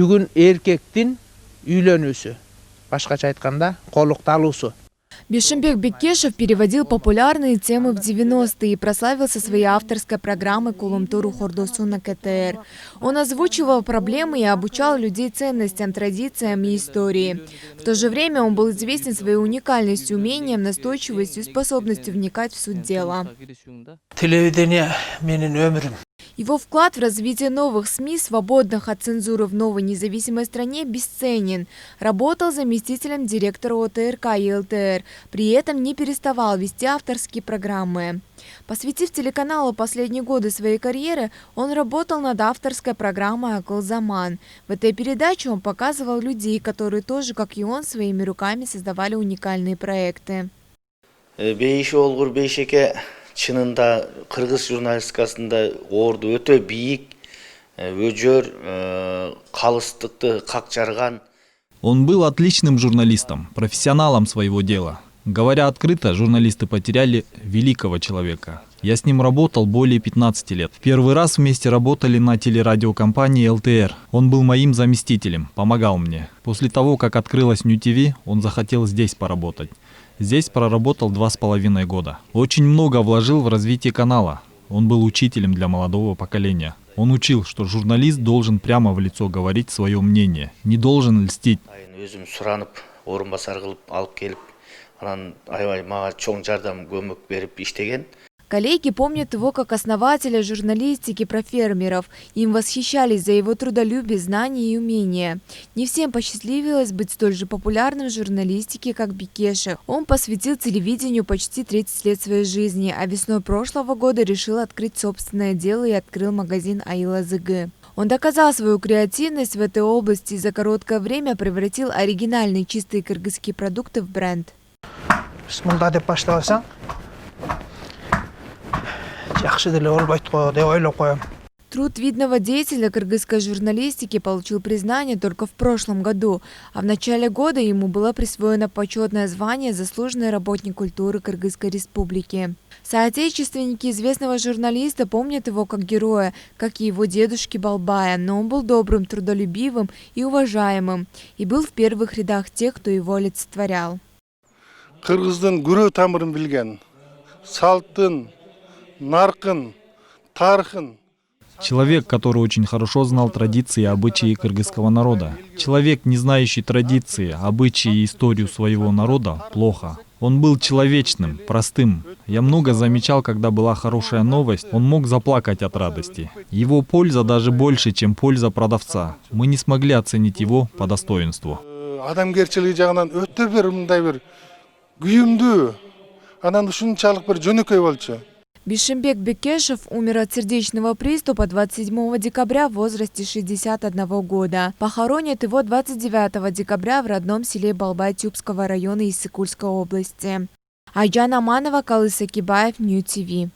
бүгүн эркектин үйлөнүүсү, башкача айтканда колукталуусу. Бишимбек Бекешев переводил популярные темы в 90-е и прославился своей авторской программой «Кулумтуру Хордосу» на КТР. Он озвучивал проблемы и обучал людей ценностям, традициям и истории. В то же время он был известен своей уникальностью, умением, настойчивостью и способностью вникать в суть дела. Его вклад в развитие новых СМИ, свободных от цензуры в новой независимой стране, бесценен. Работал заместителем директора ОТРК и ЛТР, при этом не переставал вести авторские программы. Посвятив телеканалу последние годы своей карьеры, он работал над авторской программой «Акылзаман». В этой передаче он показывал людей, которые тоже, как и он, своими руками создавали уникальные проекты. Чынында кыргыз журналистикасында орду өтө бийик, өжөр, калыстыкты как жарган. Он был отличным журналистом, профессионалом своего дела. Говоря открыто, журналисты потеряли великого человека. Я с ним работал более 15 лет. В первый раз вместе работали на телерадиокомпании ЛТР. Он был моим заместителем, помогал мне. После того, как открылась Нью ТВ, он захотел здесь поработать. Здесь проработал 2,5 года. Очень много вложил в развитие канала. Он был учителем для молодого поколения. Он учил, что журналист должен прямо в лицо говорить свое мнение, не должен льстить. Коллеги помнят его как основателя журналистики про фермеров. Им восхищались за его трудолюбие, знания и умения. Не всем посчастливилось быть столь же популярным в журналистике, как Бекешев. Он посвятил телевидению почти 30 лет своей жизни, а весной прошлого года решил открыть собственное дело и открыл магазин Айла-Зыгы. Он доказал свою креативность в этой области и за короткое время превратил оригинальные чистые кыргызские продукты в бренд. Труд видного деятеля кыргызской журналистики получил признание только в прошлом году, а в начале года ему было присвоено почетное звание «Заслуженный работник культуры Кыргызской Республики». Соотечественники известного журналиста помнят его как героя, как и его дедушки Балбая, но он был добрым, трудолюбивым и уважаемым, и был в первых рядах тех, кто его олицетворял. Кыргыздын күрө тамырын билген, салтын, наркын, тархын. Человек, который очень хорошо знал традиции и обычаи кыргызского народа. Человек, не знающий традиции, обычаи и историю своего народа, плохо. Он был человечным, простым. Я много замечал, когда была хорошая новость, он мог заплакать от радости. Его польза даже больше, чем польза продавца. Мы не смогли оценить его по достоинству. Адамгерчилиги жагынан өтө бир мындай бир күйүмдүү, анан ушунчалык бир жөнөкөй болчу. Бишимбек Бекешев умер от сердечного приступа 27 декабря в возрасте 61 года. Похоронят его 29 декабря в родном селе Балбай Тюбского района Иссыкульской области. Айжан Аманова, Калыс Акибаев, Нью ТВ.